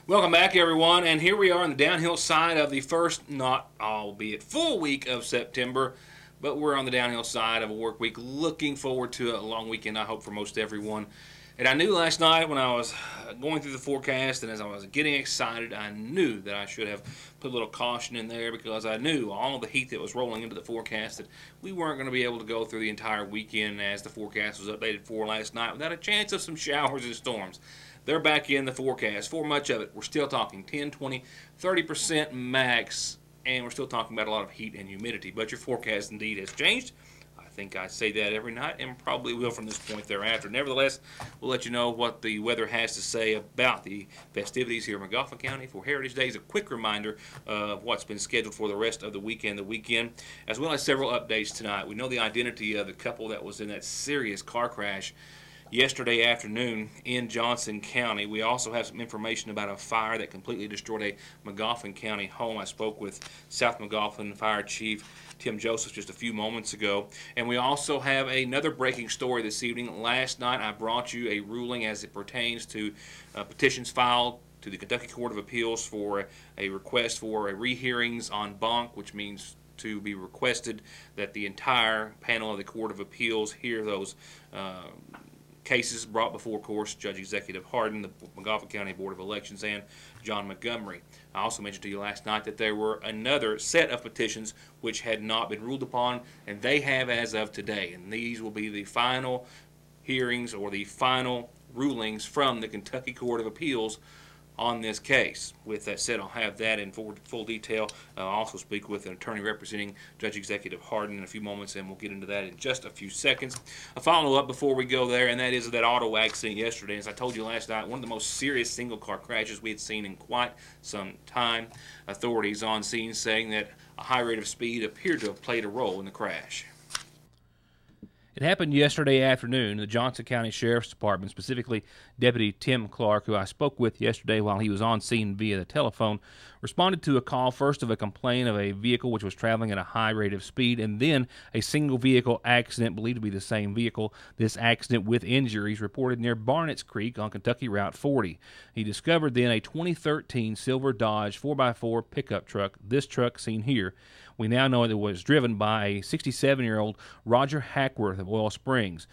Welcome back, everyone, and here we are on the downhill side of the first, not albeit full week of September, but we're on the downhill side of a work week. Looking forward to a long weekend, I hope, for most everyone. And I knew last night when I was going through the forecast and as I was getting excited, I knew that I should have put a little caution in there because I knew all the heat that was rolling into the forecast that we weren't going to be able to go through the entire weekend as the forecast was updated for last night without a chance of some showers and storms. They're back in the forecast for much of it. We're still talking 10, 20, 30% max, and we're still talking about a lot of heat and humidity. But your forecast indeed has changed. I think I say that every night and probably will from this point thereafter. Nevertheless, we'll let you know what the weather has to say about the festivities here in McGoffin County for Heritage Days. A quick reminder of what's been scheduled for the rest of the weekend, as well as several updates tonight. We know the identity of the couple that was in that serious car crash yesterday afternoon in Johnson County. We also have some information about a fire that completely destroyed a McGoffin County home. I spoke with South McGoffin Fire Chief Tim Joseph just a few moments ago. And we also have another breaking story this evening. Last night I brought you a ruling as it pertains to petitions filed to the Kentucky Court of Appeals for a request for a rehearings en banc, which means to be requested that the entire panel of the Court of Appeals hear those cases brought before, of course, Judge Executive Hardin, the McGoffin County Board of Elections, and John Montgomery. I also mentioned to you last night that there were another set of petitions which had not been ruled upon, and they have as of today. And these will be the final hearings or the final rulings from the Kentucky Court of Appeals on this case. With that said, I'll have that in full detail. I'll also speak with an attorney representing Judge Executive Hardin in a few moments, and we'll get into that in just a few seconds. A follow-up before we go there, and that is that auto accident yesterday. As I told you last night, one of the most serious single-car crashes we had seen in quite some time. Authorities on scene saying that a high rate of speed appeared to have played a role in the crash. It happened yesterday afternoon. The Johnson County Sheriff's Department, specifically Deputy Tim Clark, who I spoke with yesterday while he was on scene via the telephone, responded to a call first of a complaint of a vehicle which was traveling at a high rate of speed, and then a single vehicle accident believed to be the same vehicle. This accident with injuries reported near Barnett's Creek on Kentucky Route 40. He discovered then a 2013 silver Dodge 4x4 pickup truck, this truck seen here. We now know it was driven by a 67-year-old Roger Hackworth of Oil Springs.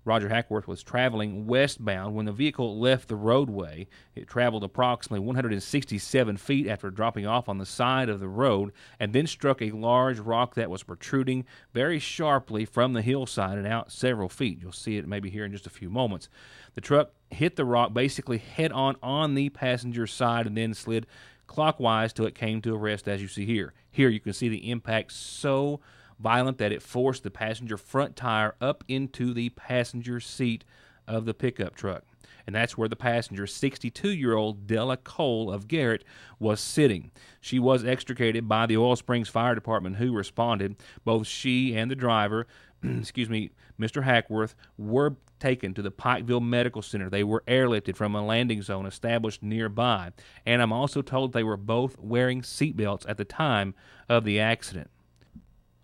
Roger Hackworth was traveling westbound when the vehicle left the roadway. It traveled approximately 167 feet after dropping off on the side of the road and then struck a large rock that was protruding very sharply from the hillside and out several feet. You'll see it maybe here in just a few moments. The truck hit the rock basically head-on on the passenger side and then slid clockwise till it came to a rest, as you see here. Here you can see the impact so violent that it forced the passenger front tire up into the passenger seat of the pickup truck. And that's where the passenger, 62-year-old Della Cole of Garrett, was sitting. She was extricated by the Oil Springs Fire Department, who responded. Both she and the driver, Mr. Hackworth, were taken to the Pikeville Medical Center. They were airlifted from a landing zone established nearby. And I'm also told they were both wearing seatbelts at the time of the accident.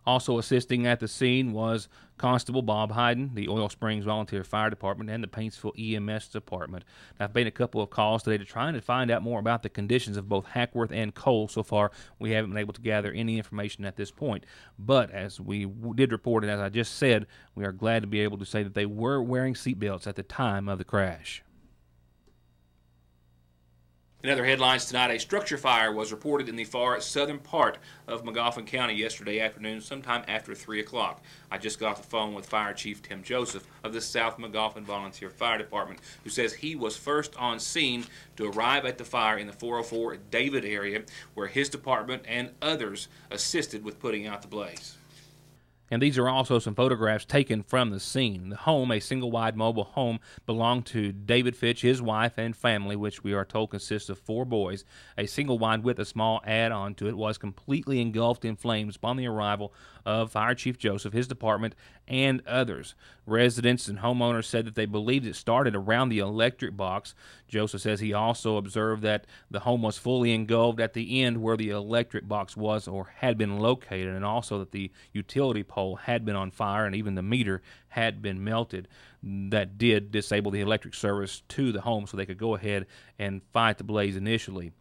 Also assisting at the scene was Constable Bob Hayden, the Oil Springs Volunteer Fire Department, and the Paintsville EMS Department. I've made a couple of calls today to try and find out more about the conditions of both Hackworth and Cole. So far, we haven't been able to gather any information at this point. But as we did report, and as I just said, we are glad to be able to say that they were wearing seatbelts at the time of the crash. In other headlines tonight, a structure fire was reported in the far southern part of McGoffin County yesterday afternoon, sometime after 3 o'clock. I just got off the phone with Fire Chief Tim Joseph of the South McGoffin Volunteer Fire Department, who says he was first on scene to arrive at the fire in the 404 David area, where his department and others assisted with putting out the blaze. And these are also some photographs taken from the scene. The home, a single-wide mobile home, belonged to David Fitch, his wife, and family, which we are told consists of 4 boys. A single-wide with a small add-on to it was completely engulfed in flames upon the arrival of Fire Chief Joseph, his department, and others. Residents and homeowners said that they believed it started around the electric box. Joseph says he also observed that the home was fully engulfed at the end where the electric box was or had been located, and also that the utility pole had been on fire and even the meter had been melted. That did disable the electric service to the home so they could go ahead and fight the blaze initially.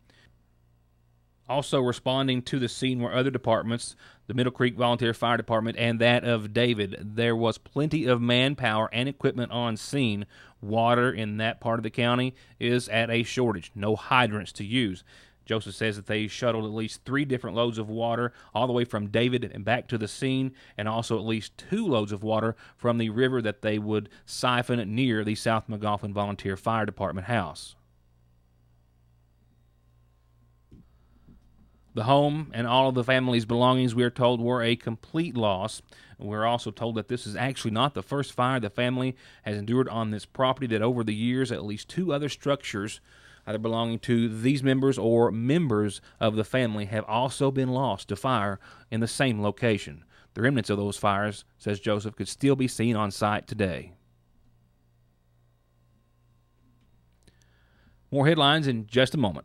Also responding to the scene were other departments, the Middle Creek Volunteer Fire Department and that of David. There was plenty of manpower and equipment on scene. Water in that part of the county is at a shortage. No hydrants to use. Joseph says that they shuttled at least 3 different loads of water all the way from David and back to the scene, and also at least 2 loads of water from the river that they would siphon near the South McGoffin Volunteer Fire Department house. The home and all of the family's belongings, we are told, were a complete loss. We're also told that this is actually not the first fire the family has endured on this property, that over the years at least 2 other structures, either belonging to these members or members of the family, have also been lost to fire in the same location. The remnants of those fires, says Joseph, could still be seen on site today. More headlines in just a moment.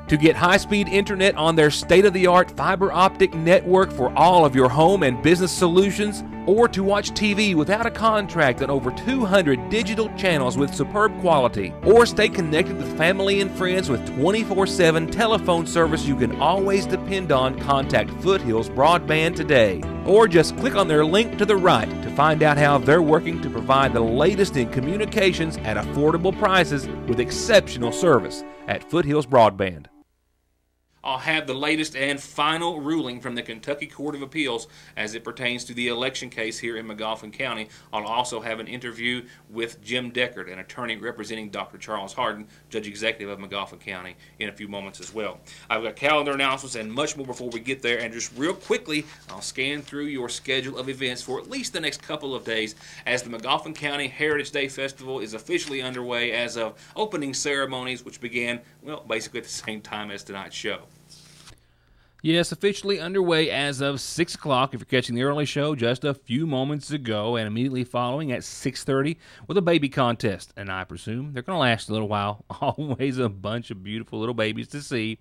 To get high-speed internet on their state-of-the-art fiber optic network for all of your home and business solutions, or to watch TV without a contract on over 200 digital channels with superb quality, or stay connected with family and friends with 24/7 telephone service you can always depend on, contact Foothills Broadband today. Or just click on their link to the right to find out how they're working to provide the latest in communications at affordable prices with exceptional service at Foothills Broadband. I'll have the latest and final ruling from the Kentucky Court of Appeals as it pertains to the election case here in McGoffin County. I'll also have an interview with Jim Deckard, an attorney representing Dr. Charles Hardin, Judge Executive of McGoffin County, in a few moments as well. I've got calendar announcements and much more before we get there, and just real quickly, I'll scan through your schedule of events for at least the next couple of days as the McGoffin County Heritage Day Festival is officially underway as of opening ceremonies, which began, well, basically at the same time as tonight's show. Yes, officially underway as of 6 o'clock if you're catching the early show just a few moments ago, and immediately following at 6:30 with a baby contest. And I presume they're going to last a little while. Always a bunch of beautiful little babies to see,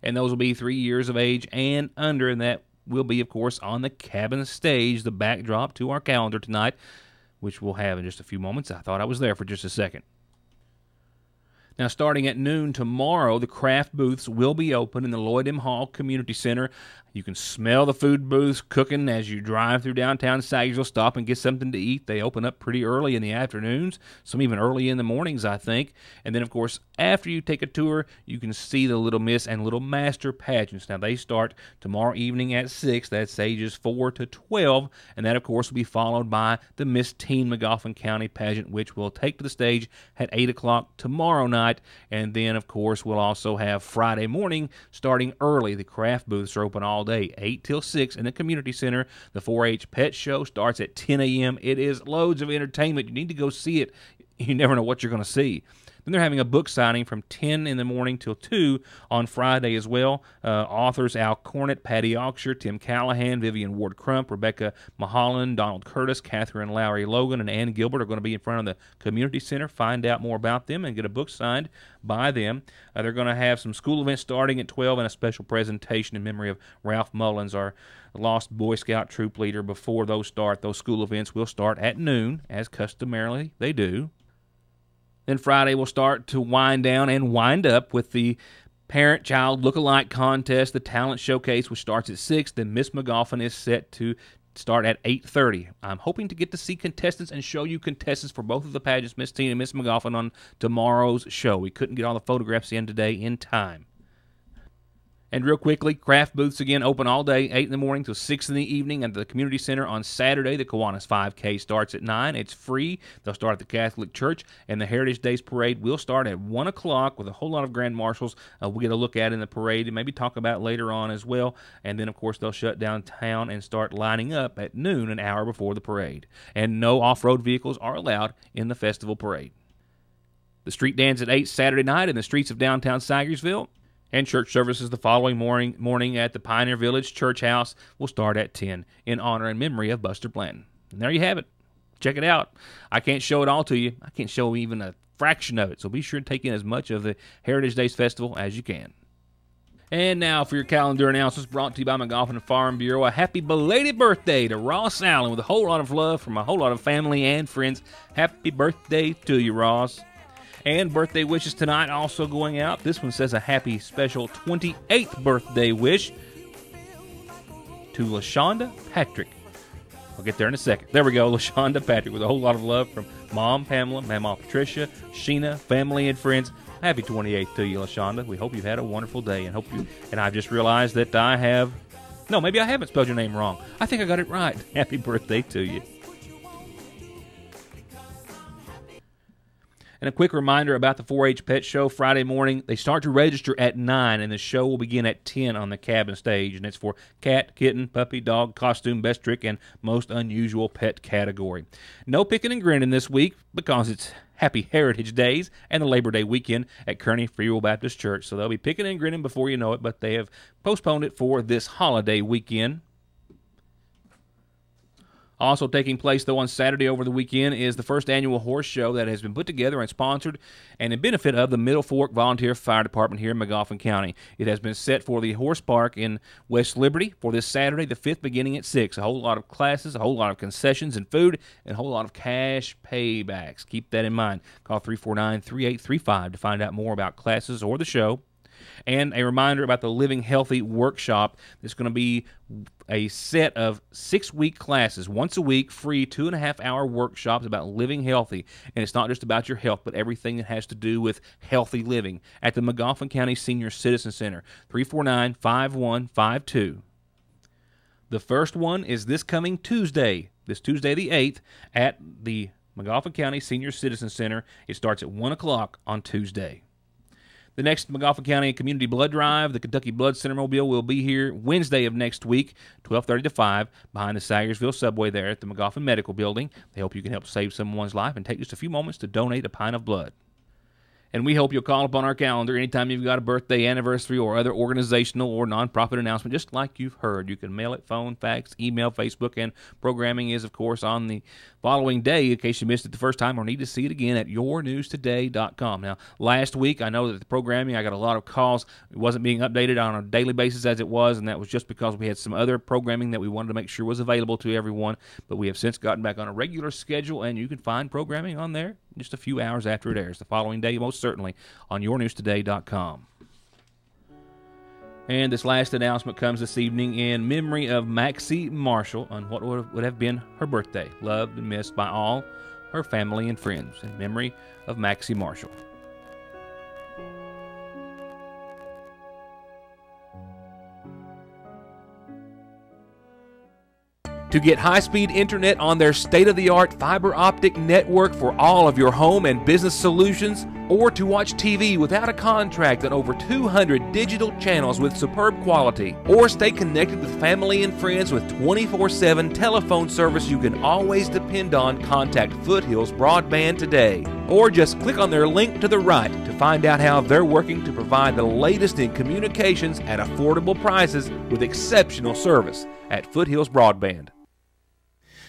and those will be 3 years of age and under, and that will be, of course, on the cabin stage, the backdrop to our calendar tonight, which we'll have in just a few moments. I thought I was there for just a second. Now, starting at noon tomorrow, the craft booths will be open in the Lloyd M. Hall Community Center. You can smell the food booths cooking as you drive through downtown Sagersville. Stop and get something to eat. They open up pretty early in the afternoons, some even early in the mornings, I think. And then, of course, after you take a tour, you can see the Little Miss and Little Master pageants. Now, they start tomorrow evening at 6. That's ages 4 to 12. And that, of course, will be followed by the Miss Teen McGoffin County pageant, which will take to the stage at 8 o'clock tomorrow night. And then, of course, we'll also have Friday morning starting early. The craft booths are open all day, 8 till 6 in the community center. The 4-H pet show starts at 10 a.m. It is loads of entertainment. You need to go see it. You never know what you're going to see. Then they're having a book signing from 10 in the morning till 2 on Friday as well. Authors Al Cornett, Patty Auxer, Tim Callahan, Vivian Ward Crump, Rebecca Mahalan, Donald Curtis, Catherine Lowry Logan, and Ann Gilbert are going to be in front of the community center. Find out more about them and get a book signed by them. They're going to have some school events starting at 12 and a special presentation in memory of Ralph Mullins, our lost Boy Scout troop leader. Before those start, those school events will start at noon, as customarily they do. Then Friday will start to wind down and wind up with the parent-child look-alike contest, the talent showcase, which starts at 6. Then Miss McGoffin is set to start at 8:30. I'm hoping to get to see contestants and show you contestants for both of the pageants, Miss Teen and Miss McGoffin, on tomorrow's show. We couldn't get all the photographs in today in time. And real quickly, craft booths again open all day, 8 in the morning till 6 in the evening at the community center on Saturday. The Kiwanis 5K starts at 9. It's free. They'll start at the Catholic Church, and the Heritage Days Parade will start at 1 o'clock with a whole lot of grand marshals we'll get a look at in the parade and maybe talk about later on as well. And then, of course, they'll shut down town and start lining up at noon, an hour before the parade. And no off-road vehicles are allowed in the festival parade. The street dance at 8 Saturday night in the streets of downtown Sagersville. And church services the following morning at the Pioneer Village Church House will start at 10 in honor and memory of Buster Blanton. And there you have it. Check it out. I can't show it all to you. I can't show even a fraction of it, so be sure to take in as much of the Heritage Days Festival as you can. And now for your calendar announcements brought to you by McGoffin Farm Bureau. A happy belated birthday to Ross Allen with a whole lot of love from a whole lot of family and friends. Happy birthday to you, Ross. And birthday wishes tonight also going out. This one says a happy special 28th birthday wish to LaShonda Patrick. I'll get there in a second. There we go, LaShonda Patrick with a whole lot of love from Mom Pamela, Mama Patricia, Sheena, family and friends. Happy 28th to you, LaShonda. We hope you've had a wonderful day, and I've just realized that maybe I haven't spelled your name wrong. I think I got it right. Happy birthday to you. And a quick reminder about the 4-H Pet Show Friday morning. They start to register at 9, and the show will begin at 10 on the cabin stage. And it's for cat, kitten, puppy, dog, costume, best trick, and most unusual pet category. No picking and grinning this week because it's Happy Heritage Days and the Labor Day weekend at Kearney Free Will Baptist Church. So they'll be picking and grinning before you know it, but they have postponed it for this holiday weekend. Also taking place, though, on Saturday over the weekend is the first annual horse show that has been put together and sponsored and in benefit of the Middle Fork Volunteer Fire Department here in McGoffin County. It has been set for the Horse Park in West Liberty for this Saturday, the 5th, beginning at 6. A whole lot of classes, a whole lot of concessions and food, and a whole lot of cash paybacks. Keep that in mind. Call 349-3835 to find out more about classes or the show. And a reminder about the Living Healthy workshop. It's going to be a set of 6-week classes, once a week, free 2.5-hour workshops about living healthy. And it's not just about your health, but everything that has to do with healthy living at the McGoffin County Senior Citizen Center, 349-5152. The first one is this coming Tuesday, the 8th, at the McGoffin County Senior Citizen Center. It starts at 1 o'clock on Tuesday. The next McGoffin County Community Blood Drive, the Kentucky Blood Center Mobile, will be here Wednesday of next week, 12:30 to 5, behind the Sayersville subway there at the McGoffin Medical Building. They hope you can help save someone's life and take just a few moments to donate a pint of blood. And we hope you'll call up on our calendar anytime you've got a birthday, anniversary, or other organizational or nonprofit announcement, just like you've heard. You can mail it, phone, fax, email, Facebook, and programming is, of course, on the following day in case you missed it the first time or need to see it again at yournewstoday.com. Now, last week, I know that the programming, I got a lot of calls. It wasn't being updated on a daily basis as it was, and that was just because we had some other programming that we wanted to make sure was available to everyone. But we have since gotten back on a regular schedule, and you can find programming on there just a few hours after it airs. The following day, most certainly, on yournewstoday.com. And this last announcement comes this evening in memory of Maxie Marshall on what would have been her birthday. Loved and missed by all her family and friends. In memory of Maxie Marshall. To get high-speed internet on their state-of-the-art fiber optic network for all of your home and business solutions, or to watch TV without a contract on over 200 digital channels with superb quality, or stay connected with family and friends with 24/7 telephone service you can always depend on, contact Foothills Broadband today. Or just click on their link to the right to find out how they're working to provide the latest in communications at affordable prices with exceptional service at Foothills Broadband.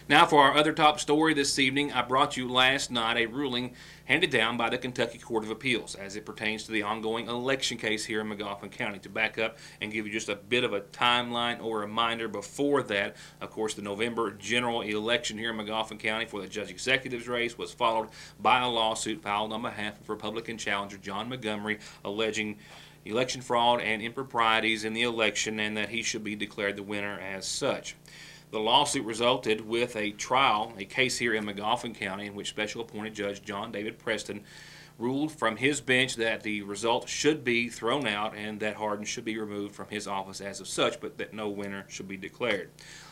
Now for our other top story this evening, I brought you last night a ruling handed down by the Kentucky Court of Appeals as it pertains to the ongoing election case here in McGoffin County. To back up and give you just a bit of a timeline or reminder before that, of course, the November general election here in McGoffin County for the Judge Executive's race was followed by a lawsuit filed on behalf of Republican challenger John Montgomery alleging election fraud and improprieties in the election and that he should be declared the winner as such. The lawsuit resulted with a trial, a case here in McGoffin County in which Special Appointed Judge John David Preston ruled from his bench that the result should be thrown out and that Hardin should be removed from his office as of such, but that no winner should be declared.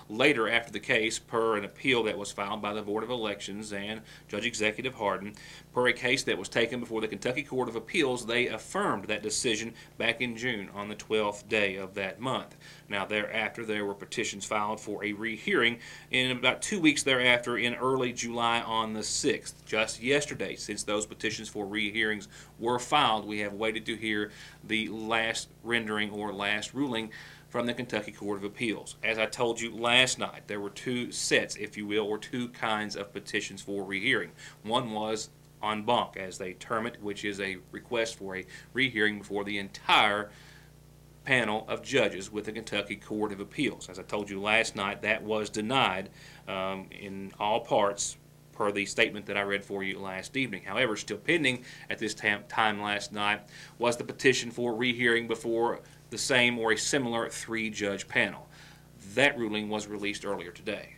later after the case, per an appeal that was filed by the Board of Elections and Judge Executive Hardin, per a case that was taken before the Kentucky Court of Appeals, they affirmed that decision back in June on the 12th day of that month. Now, thereafter, there were petitions filed for a rehearing in about 2 weeks thereafter in early July on the 6th. Just yesterday, since those petitions for rehearings were filed, we have waited to hear the last rendering or last ruling from the Kentucky Court of Appeals. As I told you last night, there were two sets, if you will, or two kinds of petitions for rehearing. One was en banc, as they term it, which is a request for a rehearing before the entire panel of judges with the Kentucky Court of Appeals. As I told you last night, that was denied in all parts per the statement that I read for you last evening. However, still pending at this time last night was the petition for rehearing before the same or a similar three-judge panel. That ruling was released earlier today.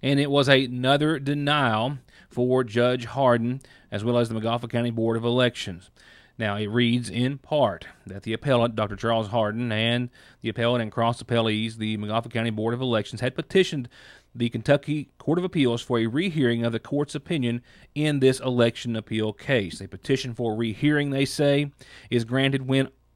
And it was another denial for Judge Hardin as well as the McGoffin County Board of Elections. Now, it reads in part that the appellant, Dr. Charles Hardin, and the appellant and cross-appellees, the McGoffin County Board of Elections, had petitioned the Kentucky Court of Appeals for a rehearing of the court's opinion in this election appeal case. A petition for rehearing, they say, is granted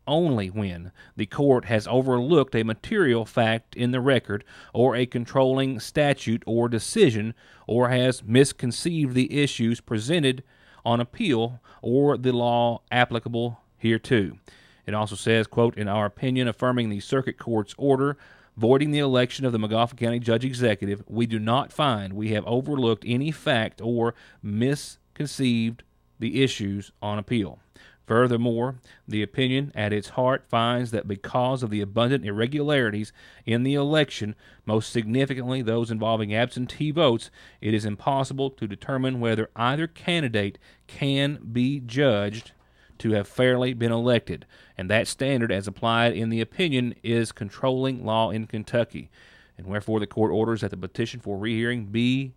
only when the court has overlooked a material fact in the record or a controlling statute or decision, or has misconceived the issues presented on appeal or the law applicable hereto. It also says, quote, in our opinion, affirming the circuit court's order voiding the election of the McGoffin County Judge Executive, we do not find we have overlooked any fact or misconceived the issues on appeal. Furthermore, the opinion at its heart finds that because of the abundant irregularities in the election, most significantly those involving absentee votes, it is impossible to determine whether either candidate can be judged to have fairly been elected, and that standard as applied in the opinion is controlling law in Kentucky, and wherefore the court orders that the petition for rehearing be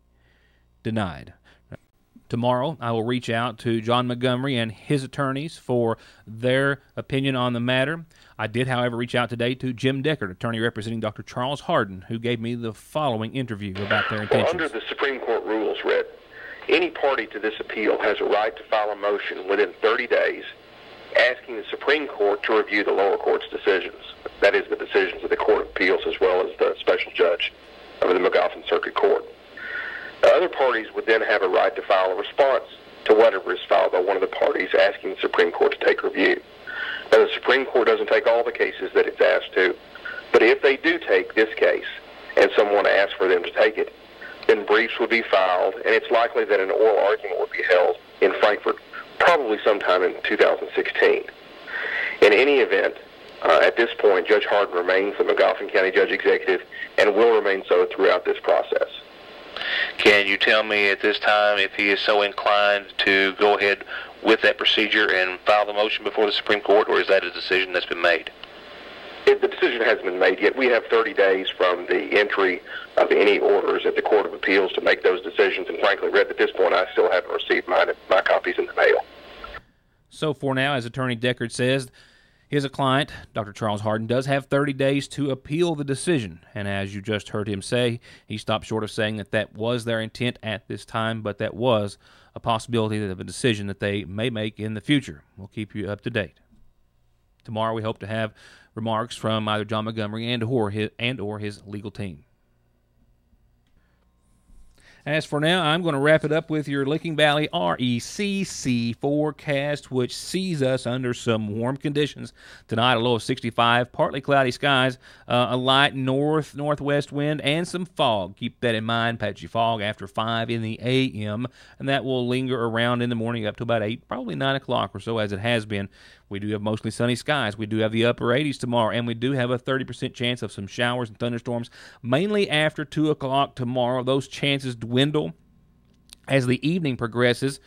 denied. Tomorrow, I will reach out to John Montgomery and his attorneys for their opinion on the matter. I did, however, reach out today to Jim Deckard, attorney representing Dr. Charles Hardin, who gave me the following interview about their intentions. Well, under the Supreme Court rules, Ritt, any party to this appeal has a right to file a motion within 30 days asking the Supreme Court to review the lower court's decisions. That is, the decisions of the Court of Appeals as well as the special judge of the McGoffin Circuit Court. Other parties would then have a right to file a response to whatever is filed by one of the parties asking the Supreme Court to take review. Now, the Supreme Court doesn't take all the cases that it's asked to, but if they do take this case and someone asks for them to take it, then briefs would be filed, and it's likely that an oral argument would be held in Frankfurt probably sometime in 2016. In any event, at this point, Judge Hardin remains the McGoffin County Judge Executive and will remain so throughout this process. Can you tell me at this time if he is so inclined to go ahead with that procedure and file the motion before the Supreme Court, or is that a decision that's been made? The decision hasn't been made yet. We have 30 days from the entry of any orders at the Court of Appeals to make those decisions, and frankly, Ritt, at this point, I still haven't received my copies in the mail. So for now, as Attorney Deckard says, his client, Dr. Charles Hardin, does have 30 days to appeal the decision. And as you just heard him say, he stopped short of saying that that was their intent at this time, but that was a possibility of a decision that they may make in the future. We'll keep you up to date. Tomorrow we hope to have remarks from either John Montgomery and or his legal team. As for now, I'm going to wrap it up with your Licking Valley RECC forecast, which sees us under some warm conditions tonight. A low of 65, partly cloudy skies, a light northwest wind, and some fog. Keep that in mind. Patchy fog after 5 in the a.m., and that will linger around in the morning up to about 8, probably 9 o'clock or so, as it has been. We do have mostly sunny skies. We do have the upper 80s tomorrow, and we do have a 30% chance of some showers and thunderstorms, mainly after 2 o'clock tomorrow. Those chances dwindle as the evening progresses.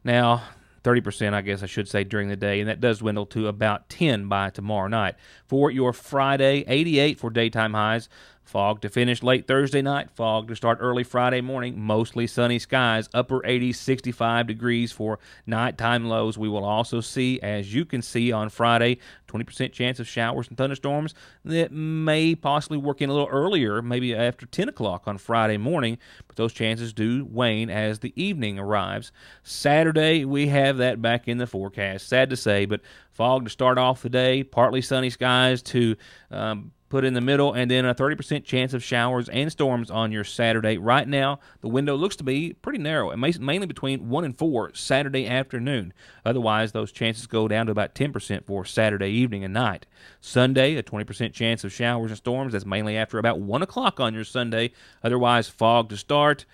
Now, 30%, I guess I should say, during the day, and that does dwindle to about 10 by tomorrow night. For your Friday, 88 for daytime highs, Fog to finish late Thursday night, fog to start early Friday morning, mostly sunny skies, upper 80s, 65 degrees for nighttime lows. We will also see, as you can see on Friday, 20% chance of showers and thunderstorms that may possibly work in a little earlier, maybe after 10 o'clock on Friday morning, but those chances do wane as the evening arrives. Saturday, we have that back in the forecast. Sad to say, but fog to start off the day, partly sunny skies to put in the middle, and then a 30% chance of showers and storms on your Saturday. Right now, the window looks to be pretty narrow, mainly between 1 and 4 Saturday afternoon. Otherwise, those chances go down to about 10% for Saturday evening and night. Sunday, a 20% chance of showers and storms. That's mainly after about 1 o'clock on your Sunday. Otherwise, fog to start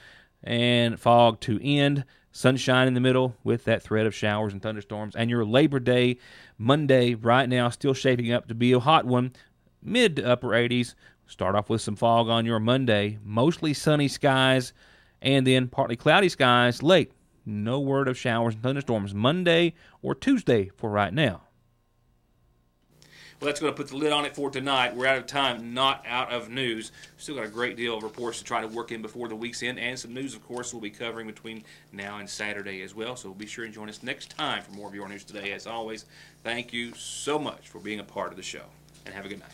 and fog to end. Sunshine in the middle with that threat of showers and thunderstorms. And your Labor Day, Monday, right now, still shaping up to be a hot one. Mid to upper 80s. Start off with some fog on your Monday. Mostly sunny skies and then partly cloudy skies late. No word of showers and thunderstorms Monday or Tuesday for right now. Well, that's going to put the lid on it for tonight. We're out of time, not out of news. Still got a great deal of reports to try to work in before the week's end, and some news, of course, we'll be covering between now and Saturday as well. So be sure and join us next time for more of your news today. As always, thank you so much for being a part of the show, and have a good night.